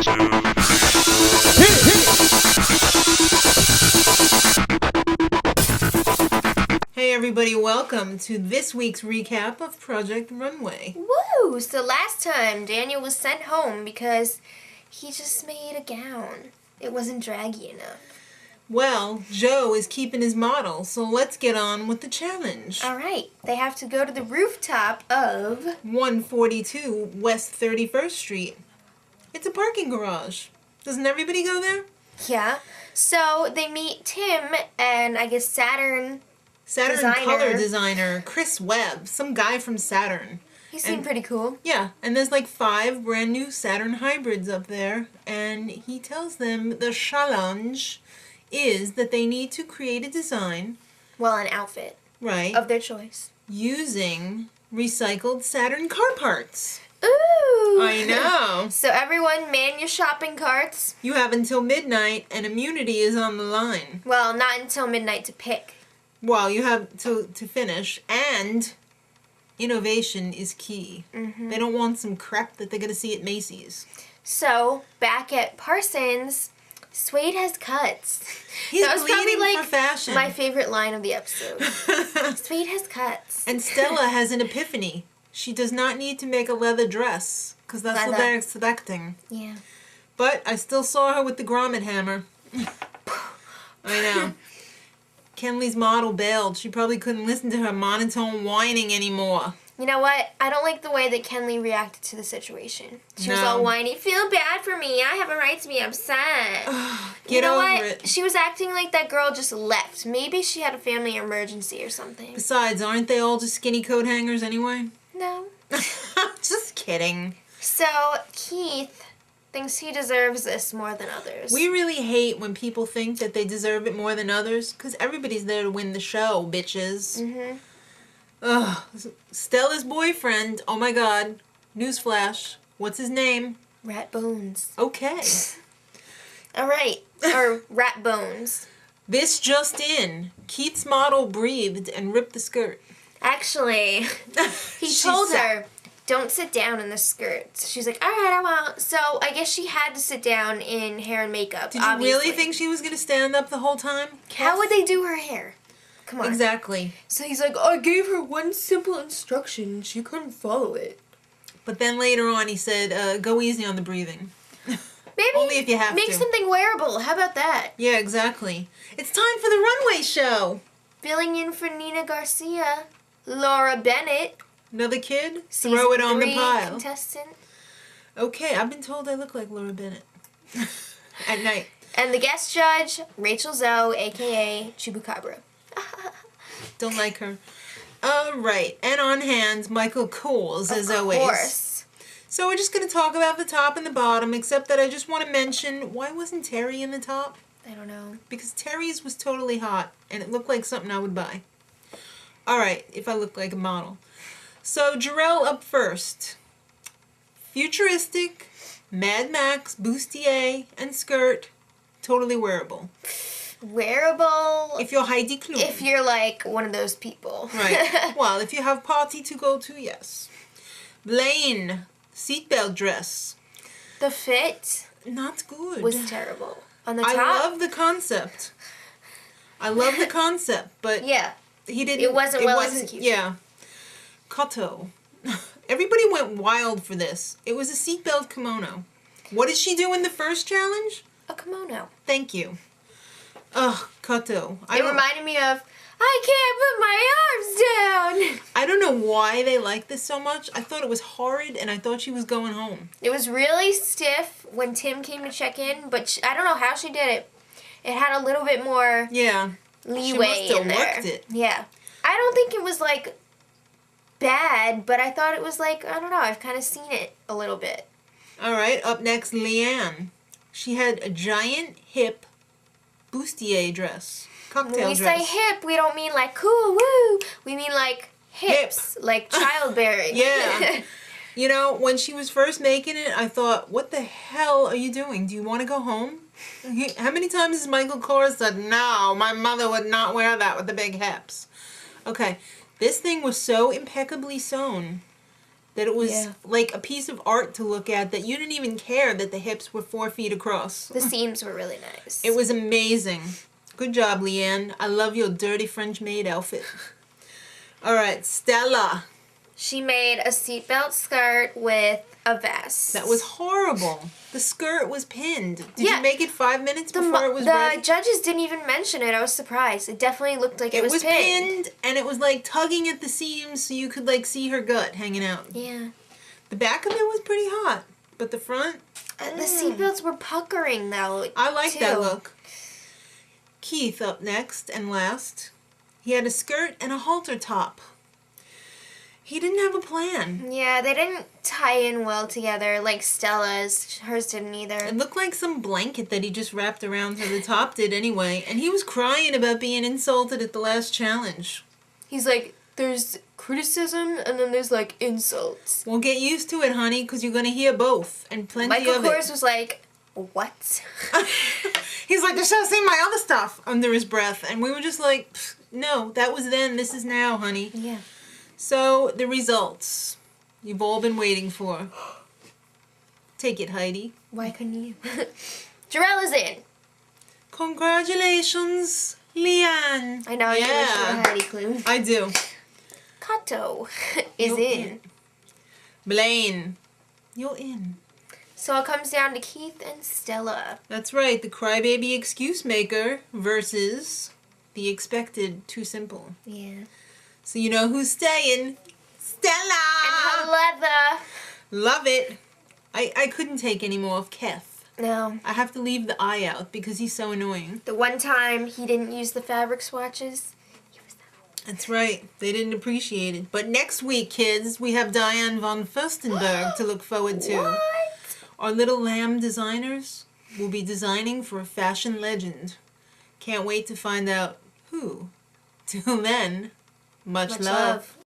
Hey everybody, welcome to this week's recap of Project Runway. Woo! So last time Daniel was sent home because he just made a gown. It wasn't draggy enough. Well, Joe is keeping his model, so let's get on with the challenge. Alright, they have to go to the rooftop of 142 West 31st Street. It's a parking garage. Doesn't everybody go there? Yeah. So they meet Tim and I guess Saturn color designer Chris Webb, some guy from Saturn. He seemed pretty cool. Yeah, and there's like 5 brand new Saturn hybrids up there, and he tells them the challenge is that they need to create a design. Well, an outfit. Right. Of their choice. Using recycled Saturn car parts. Ooh! I know. So everyone, man your shopping carts. You have until midnight, and immunity is on the line. Well, not until midnight to pick. Well, you have to finish, and innovation is key. Mm-hmm. They don't want some crap that they're going to see at Macy's. So, back at Parsons, Suede has cuts. He's that was bleeding probably for fashion. My favorite line of the episode. Suede has cuts. And Stella has an epiphany. She does not need to make a leather dress, because that's what they're expecting. Yeah. But I still saw her with the grommet hammer. I know. Kenley's model bailed. She probably couldn't listen to her monotone whining anymore. You know what? I don't like the way that Kenley reacted to the situation. She was all whiny. Feel bad for me. I have a right to be upset. Get over it. She was acting like that girl just left. Maybe she had a family emergency or something. Besides, aren't they all just skinny coat hangers anyway? No. Just kidding. So, Keith thinks he deserves this more than others. We really hate when people think that they deserve it more than others, because everybody's there to win the show, bitches. Mm-hmm. Ugh. Stella's boyfriend, oh my god, newsflash, what's his name? Rat Bones. Okay. Alright, or Rat Bones. This just in, Keith's model breathed and ripped the skirt. Actually, he told her, don't sit down in the skirt. She's like, alright, I won't. So I guess she had to sit down in hair and makeup. Did you really think she was going to stand up the whole time? How would they do her hair? Come on. Exactly. So he's like, I gave her one simple instruction. She couldn't follow it. But then later on he said, go easy on the breathing. Maybe only if you have make to. something wearable. How about that? Yeah, exactly. It's time for the runway show. Filling in for Nina Garcia, Laura Bennett. Another kid? Season Throw it on 3 the pile. contestant. Okay, I've been told I look like Laura Bennett. At night. And the guest judge, Rachel Zoe, a.k.a. Chupacabra. Don't like her. Alright, and on hand, Michael Kors, as always. Of course. So we're just going to talk about the top and the bottom, except that I just want to mention, why wasn't Terri in the top? I don't know. Because Terri's was totally hot, and it looked like something I would buy. Alright, if I look like a model. So, Jerrell up first. Futuristic, Mad Max, bustier, and skirt, totally wearable. Wearable. If you're Heidi Klum. If you're like one of those people. Right. Well, if you have party to go to, yes. Blayne, seatbelt dress. The fit Not good. was terrible. On the top. I love the concept. But yeah. he didn't. It wasn't well executed. Yeah. Korto. Everybody went wild for this. It was a seatbelt kimono. What did she do in the first challenge? A kimono. Thank you. Ugh, Korto. It reminded me of, I can't put my arms down. I don't know why they like this so much. I thought it was horrid, and I thought she was going home. It was really stiff when Tim came to check in, but I don't know how she did it. It had a little bit more leeway in there. Worked it. Yeah. I don't think it was, like, bad, but I thought it was, like, I don't know, I've kind of seen it a little bit. All right, up next, Leanne. She had a giant hip bustier dress. Cocktail When we dress. say hip, we don't mean like cool, woo. We mean like hips, like childbearing. Yeah. You know, when she was first making it, I thought, what the hell are you doing? Do you want to go home? How many times has Michael Kors said, no, my mother would not wear that with the big hips? Okay, this thing was so impeccably sewn. That it was like a piece of art to look at, that you didn't even care that the hips were 4 feet across. The seams were really nice. It was amazing. Good job, Leanne. I love your dirty French maid outfit. All right, Stella. She made a seatbelt skirt with a vest. That was horrible. The skirt was pinned. Did you make it 5 minutes before it was ready? The judges didn't even mention it. I was surprised. It definitely looked like it was pinned. And it was like tugging at the seams so you could like see her gut hanging out. Yeah. The back of it was pretty hot, but the front... The seatbelts were puckering though. I like that look. Keith up next and last. He had a skirt and a halter top. He didn't have a plan. Yeah, they didn't tie in well together like Stella's. Hers didn't either. It looked like some blanket that he just wrapped around so the top did anyway. And he was crying about being insulted at the last challenge. He's like, there's criticism and then there's like insults. Well, get used to it, honey, because you're going to hear both. And plenty of it. Michael Kors was like, what? He's like, they're still saying my other stuff under his breath. And we were just like, no, that was then. This is now, honey. Yeah. So, the results you've all been waiting for. Take it, Heidi. Why couldn't you? Jerrell is in. Congratulations, Leanne. I know, I wish you had Heidi clue. I do. Korto is in. Blayne, you're in. So it comes down to Keith and Stella. That's right, the crybaby excuse maker versus the expected too simple. Yeah. So you know who's staying? Stella! And her leather. Love it. I couldn't take any more of Keith. No. I have to leave the eye out because he's so annoying. The one time he didn't use the fabric swatches, he was that. That's right. They didn't appreciate it. But next week, kids, we have Diane VonFurstenberg to look forward to. What? Our little lamb designers will be designing for a fashion legend. Can't wait to find out who. Till then... Much love.